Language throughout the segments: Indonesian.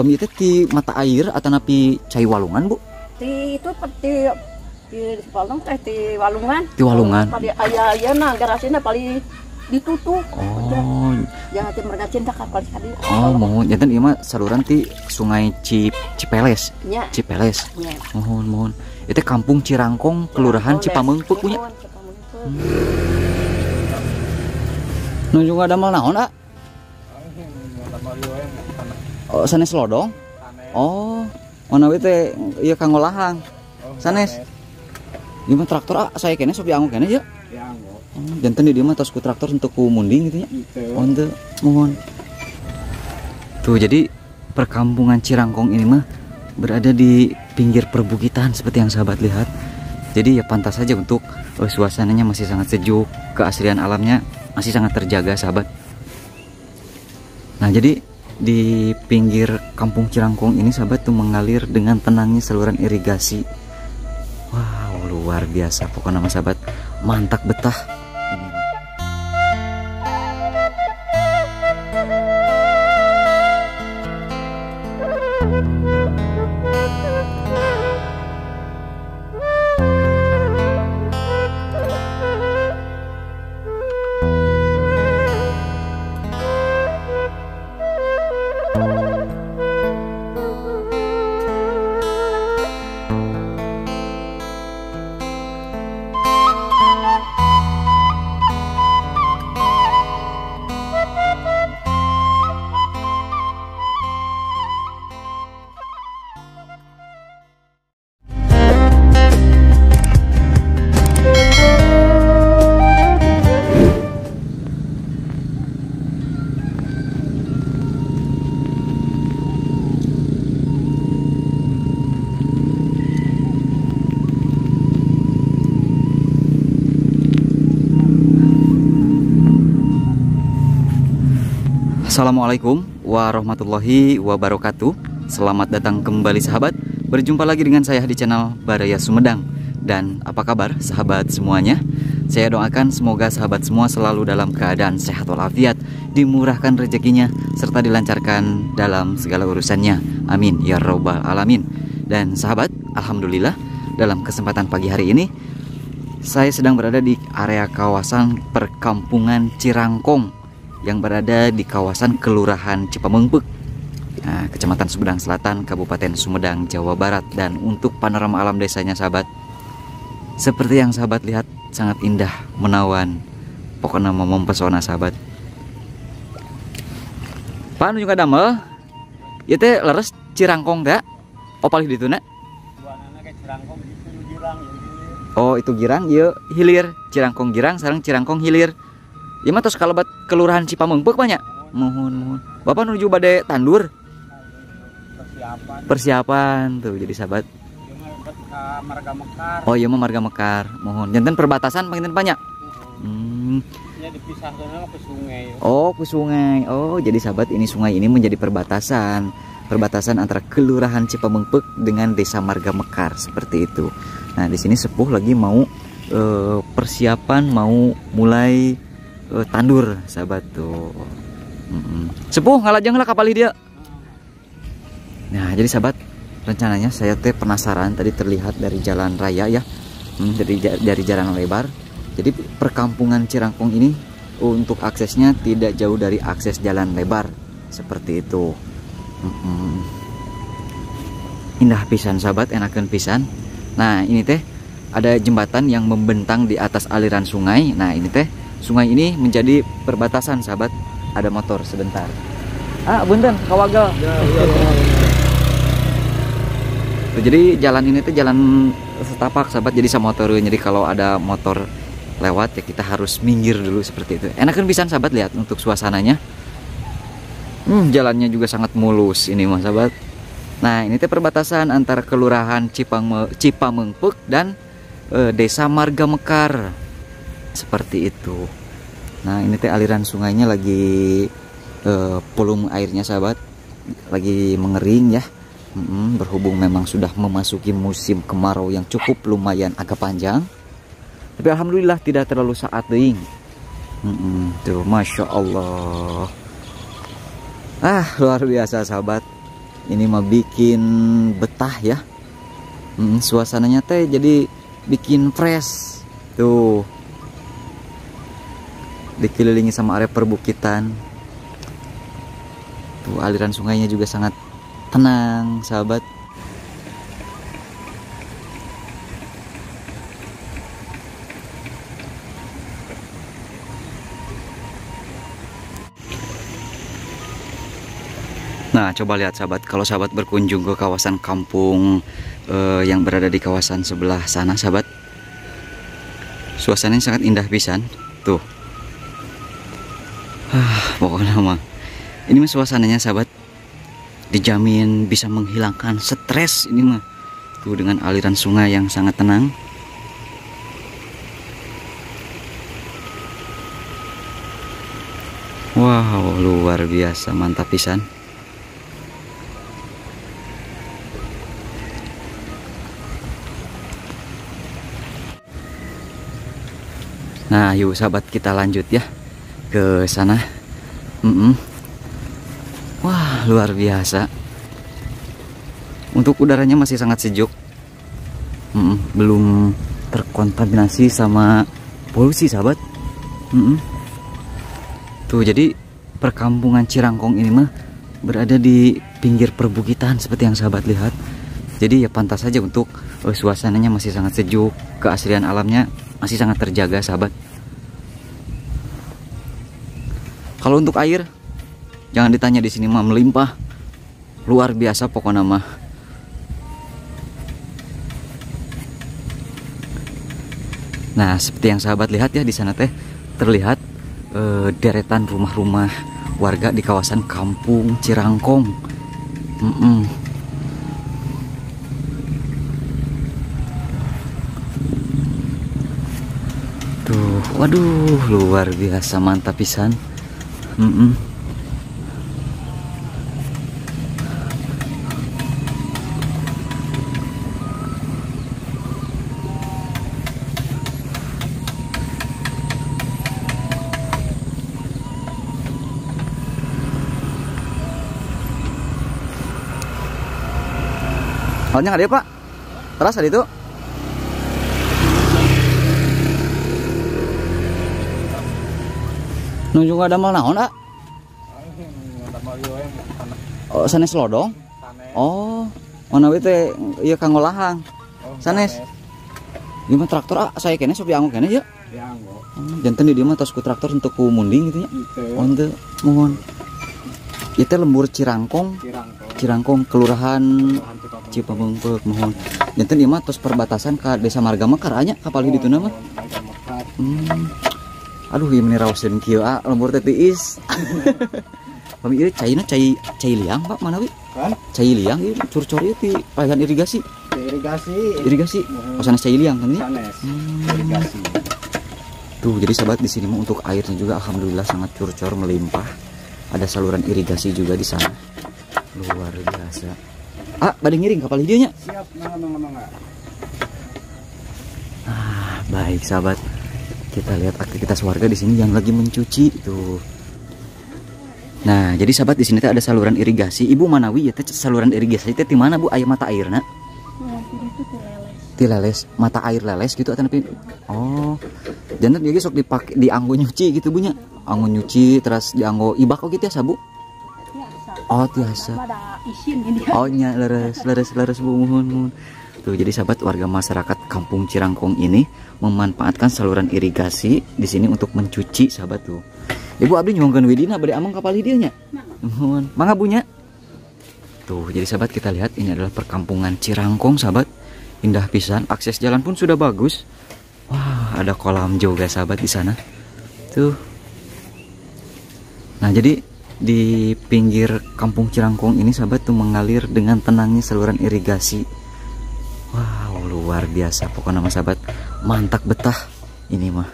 Tommy itu di mata air atau napi cai walungan Bu? Di itu di Palung teh di Walungan. Di Walungan. Pada ayah nah garasinya paling ditutup. Oh. Jangan mereka cinta kapal sekali. Oh, mohon janten ieu mah saluran ti Sungai Cipeles. Nya. Cipeles. Nya. Mohon. Itu Kampung Cirangkong, Kelurahan Cipameungpeuk punya. Nu juga ada mal naon, A? Oh, sanes lodong. Oh, mana we teh ieu kanggo lahang. Sanes. Ieu mah traktor A, saya kene sok dianggo kene ya. Janten di dia mah tos ku traktor untuk ku munding gitu ya. Oh, henteu, mohon. Tuh, jadi perkampungan Cirangkong ini mah berada di pinggir perbukitan seperti yang sahabat lihat. Jadi ya pantas saja untuk suasananya masih sangat sejuk, keaslian alamnya masih sangat terjaga sahabat. Nah, jadi di pinggir kampung Cirangkong ini sahabat tuh mengalir dengan tenangnya saluran irigasi. Wow, luar biasa pokoknya nama sahabat, mantap betah. Assalamualaikum warahmatullahi wabarakatuh. Selamat datang kembali sahabat. Berjumpa lagi dengan saya di channel Baraya Sumedang. Dan apa kabar sahabat semuanya? Saya doakan semoga sahabat semua selalu dalam keadaan sehat walafiat, dimurahkan rezekinya, serta dilancarkan dalam segala urusannya. Amin ya robbal alamin. Dan sahabat, alhamdulillah dalam kesempatan pagi hari ini saya sedang berada di area kawasan perkampungan Cirangkong yang berada di kawasan Kelurahan Cipameungpeuk, Kecamatan Sumedang Selatan, Kabupaten Sumedang, Jawa Barat. Dan untuk panorama alam desanya sahabat, seperti yang sahabat lihat, sangat indah, menawan, pokoknya mempesona sahabat. Pan juga damel, ieu teh leres Cirangkong da? Oh palih dituna? Oh itu Girang, ieu hilir. Cirangkong Girang, sareng Cirangkong hilir. Ya mah tos kalebat Kelurahan Cipameungpeuk banyak. Mohon. Bapak nuju bade tandur. Persiapan tuh jadi sahabat. Marga Mekar. Oh iya mah Marga Mekar. Mohon. Janten perbatasan panginten banyak. Ya dipisah ke sungai. Oh, ke sungai. Oh, jadi sahabat ini sungai ini menjadi perbatasan antara Kelurahan Cipameungpeuk dengan Desa Marga Mekar seperti itu. Nah, di sini sepuh lagi mau persiapan mau mulai tandur sahabat tuh. Sepuh ngalajeng lah kapal dia. Nah jadi sahabat, rencananya saya teh penasaran, tadi terlihat dari jalan raya ya, dari jalan lebar. Jadi perkampungan Cirangkong ini untuk aksesnya tidak jauh dari akses jalan lebar seperti itu. Indah pisan sahabat, enakeun pisan. Nah ini teh ada jembatan yang membentang di atas aliran sungai. Nah ini teh sungai ini menjadi perbatasan sahabat. Ada motor sebentar. Bunten kawagal. Ya. Jadi jalan ini tuh jalan setapak sahabat. Jadi sama motor. Jadi kalau ada motor lewat ya kita harus minggir dulu seperti itu. Enakan pisan sahabat, lihat untuk suasananya. Jalannya juga sangat mulus ini mah sahabat. Nah ini tuh perbatasan antara Kelurahan Cipameungpeuk dan Desa Marga Mekar. Seperti itu. Nah ini teh aliran sungainya lagi volume airnya sahabat lagi mengering ya. Berhubung memang sudah memasuki musim kemarau yang cukup lumayan agak panjang, tapi alhamdulillah tidak terlalu saat ding. Tuh masya Allah, luar biasa sahabat. Ini mah bikin betah ya. Suasananya teh jadi bikin fresh. Tuh. Dikelilingi sama area perbukitan. Tuh, aliran sungainya juga sangat tenang, sahabat. Nah, coba lihat sahabat, kalau sahabat berkunjung ke kawasan kampung yang berada di kawasan sebelah sana, sahabat, suasananya sangat indah pisan. Tuh, pokoknya mah ini mah suasananya sahabat, dijamin bisa menghilangkan stres ini mah. Tuh, dengan aliran sungai yang sangat tenang. Wow, luar biasa, mantap pisan. Nah, yuk sahabat, kita lanjut ya ke sana. Wah, luar biasa. Untuk udaranya masih sangat sejuk. Belum terkontaminasi sama polusi, sahabat. Tuh, jadi perkampungan Cirangkong ini mah berada di pinggir perbukitan seperti yang sahabat lihat. Jadi ya pantas saja untuk suasananya masih sangat sejuk, keaslian alamnya masih sangat terjaga, sahabat. Kalau untuk air, jangan ditanya, di sini mah melimpah, luar biasa pokoknya mah. Nah, seperti yang sahabat lihat ya, di sana teh terlihat deretan rumah-rumah warga di kawasan kampung Cirangkong. Tuh, waduh, luar biasa, mantap pisan. Halnya nggak ada, Pak? Terasa ada itu? Nunggu ada mal naon, ah? Oh, sanes lodong? Oh, mana teh ieu kanggo lahang. Sanes. Ieu mah traktor, ah, saya kene sok dianggo kene ya? Dianggo. Janten di dieu mah tos ku traktor untuk ku munding gitu nya. Oh, henteu, mohon. Ieu teh lembur Cirangkong. Cirangkong, kelurahan Cipabeungpeuk, mohon. Janten ieu mah tos perbatasan ka Desa Marga Mekar anya kapal di ditu mah. Aduh, ieu meni raoseun kieu, ah, lembur teh tiis. Kami ieu caina cai liang, Pak, mana wi? Kan? Cai liang ieu curcor ieu ti paehan irigasi. Irigasi. Oh, sanes cai liang kan ini? Sanes. Irigasi. Tuh, jadi sahabat, di sini mah untuk airnya juga alhamdulillah sangat curcor melimpah. Ada saluran irigasi juga di sana. Luar biasa. Ah, bade ngiring kapal hidupnya. Siap, mangga. Ah, baik sahabat. Kita lihat aktivitas warga di sini yang lagi mencuci itu. Nah, jadi sahabat, di sini teh ada saluran irigasi. Ibu Manawi ya teh saluran irigasi teh di mana, Bu? Aya mata airna? Ti leles, mata air leles gitu atau napi? Oh. Jangan jadi sok dipakai dianggo nyuci gitu, Bu nya. Anggo nyuci terus dianggo ibak gitu ya, Bu? Oh, tiasa. Oh, nya leres Bu, mohon. Tuh, jadi sahabat, warga masyarakat Kampung Cirangkong ini memanfaatkan saluran irigasi di sini untuk mencuci, sahabat tuh. Ibu abdi nyongkeun widina bade amang kapal hideungnya. Mohon. Mangga bunya. Tuh, jadi sahabat, kita lihat ini adalah perkampungan Cirangkong, sahabat. Indah pisan, akses jalan pun sudah bagus. Wah, ada kolam juga, sahabat, di sana. Tuh. Nah, jadi di pinggir Kampung Cirangkong ini, sahabat, tuh mengalir dengan tenangnya saluran irigasi. Wow, luar biasa pokoknya nama sahabat, mantap betah ini mah.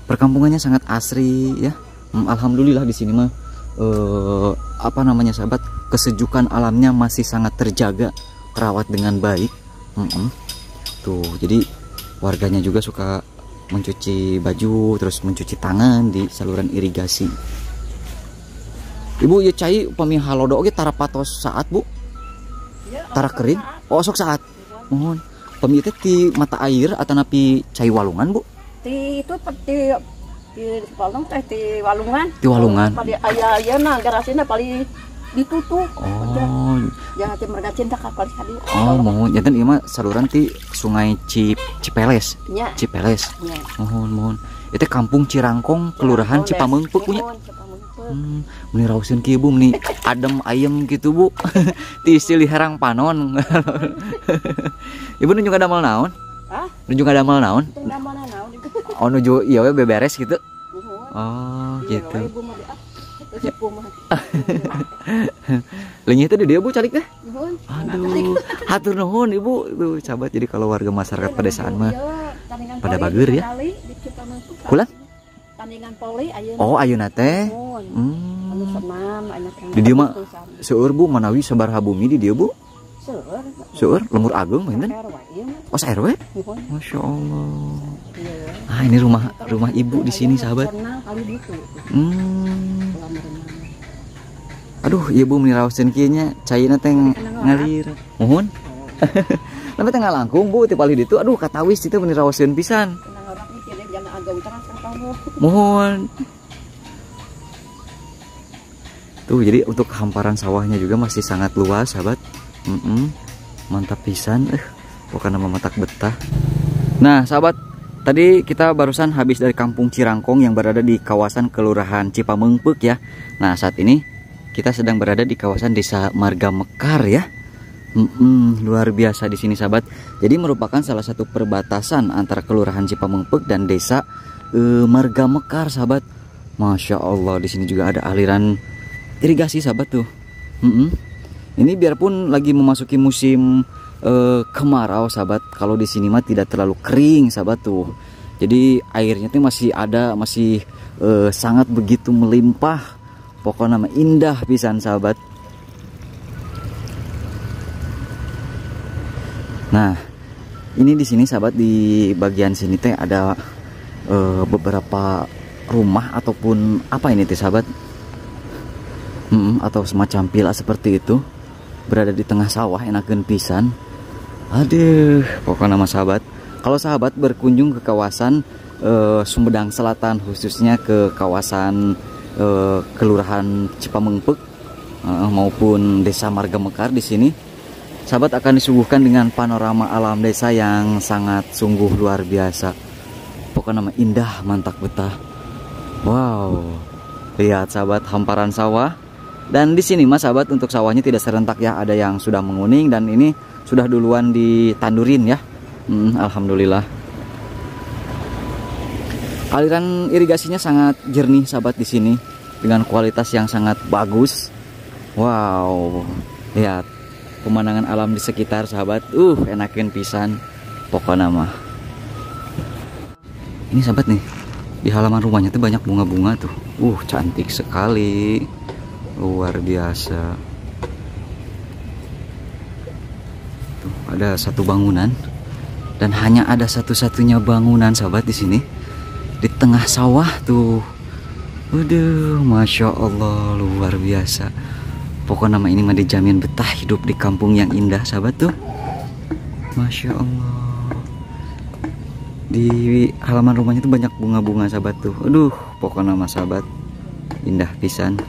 Perkampungannya sangat asri ya. Alhamdulillah di sini mah apa namanya sahabat, kesejukan alamnya masih sangat terjaga, terawat dengan baik. Tuh, jadi warganya juga suka mencuci baju terus mencuci tangan di saluran irigasi. Ibu, ya cai upami halodo oge tarapatos saat, Bu? Tara kering. Oh sok saat. Mohon. Pemi teh ti mata air atau napi cai walungan Bu? Ti itu di Palembang teh di Walungan. Di Walungan. Pada ayah garasinya paling ditutup. Oh. Ya ti mereka cinta kapal tadi. Oh, mohon. Janten ieu mah saluran ti Sungai Cipeles. Nya. Cipeles. Nya. Mohon. Itu kampung Cirangkong, kelurahan Cipameungpeuk punya. Meni rauseun kieu Bu, meni adem ayem gitu Bu. Ti istilah herang panon. Ibu nu juga damel naon? Hah? Nu juga damel naon? Teu damel naon itu. Oh nuju ieu we beberes gitu. Nuhun. Oh, Iya, gitu. Ibu mah sepuh mah. Leungit teh di dieu Bu calik teh. Nuhun. Aduh, hatur nuhun Ibu. Tuh, sahabat jadi kalau warga masyarakat pedesaan mah Tandingan pada poli bager ya. kali di Cipameungpeuk. Kulan? Tandingan poli ayeuna. Oh, ayeuna teh. Anu senam anak yang Di dieu mah seueur Bu manawi sabaraha bumi di dieu Bu? seueur. Seueur Lemur Agung pinten? RW ieu mah. Oh, RW? Nuhun. Masya Allah. Iya. Ah, ini rumah Ibu di sini sahabat. Senang kali gitu. Kolam renang. Aduh, Ibu meniraoseun kieu nya caina teh ngalir. Mohon. Tapi teh ngalangkung Bu, ti palih ditu. Aduh, katawis itu meniraoseun pisan. Tenang orang ini kira jangan agak utara ka kamu. Mohon. Tuh, jadi untuk hamparan sawahnya juga masih sangat luas, sahabat. Mantap pisan. Pokoknya mematak betah. Nah, sahabat, tadi kita barusan habis dari kampung Cirangkong yang berada di kawasan Kelurahan Cipameungpeuk ya. Nah, saat ini kita sedang berada di kawasan Desa Marga Mekar ya. Luar biasa di sini sahabat. Jadi merupakan salah satu perbatasan antara Kelurahan Cipameungpeuk dan Desa Marga Mekar sahabat. Masya Allah, di sini juga ada aliran irigasi sahabat tuh. Ini biarpun lagi memasuki musim kemarau sahabat, kalau di sini mah tidak terlalu kering sahabat tuh. Jadi airnya tuh masih ada, masih sangat begitu melimpah. Pokoknya mah indah pisan sahabat. Nah, ini di sini sahabat, di bagian sini teh ada beberapa rumah ataupun apa ini teh sahabat? Atau semacam villa seperti itu, berada di tengah sawah, enakeun pisan. Aduh, pokoknya nama sahabat, kalau sahabat berkunjung ke kawasan Sumedang Selatan, khususnya ke kawasan Kelurahan Cipameungpeuk maupun Desa Marga Mekar, di sini sahabat akan disuguhkan dengan panorama alam desa yang sangat sungguh luar biasa. Pokoknya nama indah, mantap betah. Wow, lihat sahabat hamparan sawah. Dan di sini mas sahabat, untuk sawahnya tidak serentak ya, ada yang sudah menguning dan ini sudah duluan ditandurin ya. Alhamdulillah. Aliran irigasinya sangat jernih sahabat di sini dengan kualitas yang sangat bagus. Wow, lihat pemandangan alam di sekitar sahabat. Enakin pisan pokoknya mah. Ini sahabat nih, di halaman rumahnya tuh banyak bunga-bunga tuh. Cantik sekali. Luar biasa. Tuh, ada satu bangunan dan hanya ada satu-satunya bangunan sahabat di sini di tengah sawah tuh. Waduh, masya Allah, luar biasa. Pokoknya nama ini mah dijamin betah hidup di kampung yang indah sahabat tuh. Masya Allah. Di halaman rumahnya tuh banyak bunga-bunga sahabat tuh. Aduh, pokoknya nama sahabat indah pisan.